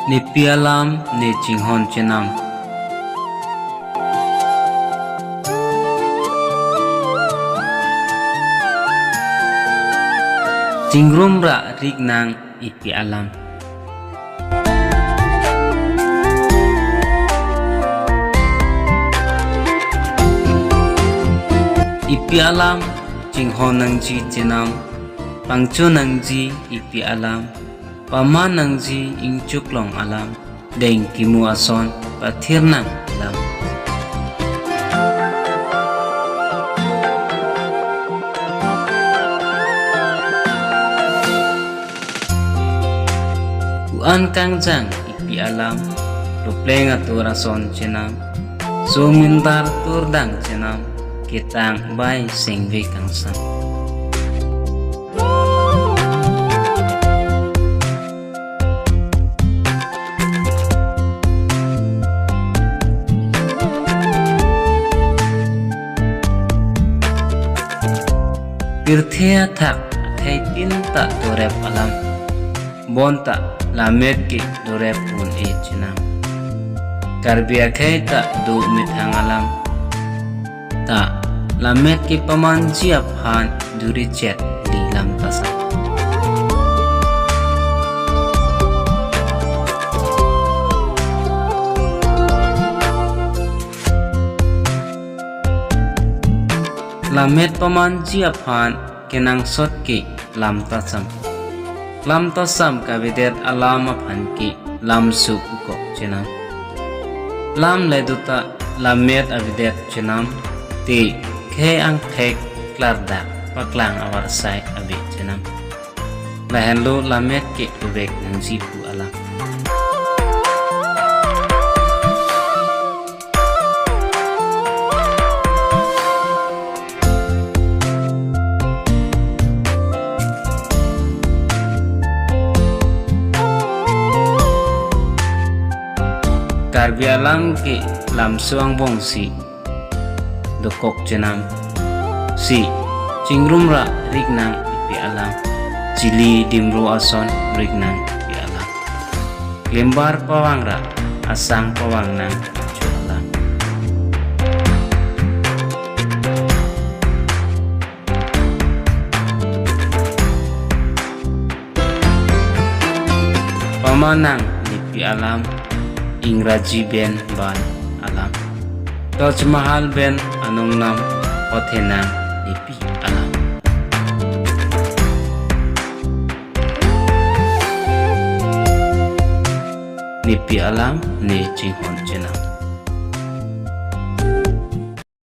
ni pialam ni jinghon chenam. Jingrum ra rik nang ipi alam. Ipi alam jinghon nang ji jenam. Pangcho nang ji ipi alam. Pama nang ji ingcuk long alam. Deng kimu ason pathir nang alam. An kang jang ipi alam. Rupleng atur ason chenam. Sumindar tur dang chenam. Kitang bay sengve kang sang. Pirthea thak thai tin ta dorep alam. Bon ta lamet ki dorep pun e chenam. Karbia khai ta du mithang alam. Ta lamet ki paman jiap han duri chet di lam tasa. Lamet paman jiap han kenang sot ki lam tasam. Lam tasam kabidet alam aphan ki lam su ko chenam. Lam leduta lamet abidet chenam. Ti khe ang thek klarda paklang awar sai abi chenam. Lahen lo lamet ke ubek nang jipu alam. Karbi alam ke lam suang bongsi dokok chenam. Si jingrum ra rik nang ipi alam. Cili dimru ason rik nang ipi alam. Lembar pawang ra asang pawang nang cu alam. Pamanang ipi alam. Ingraji ben ban alam. Taj Mahal ben anong nam othenang ipi alam. Nipi alam ni jinghon chenam.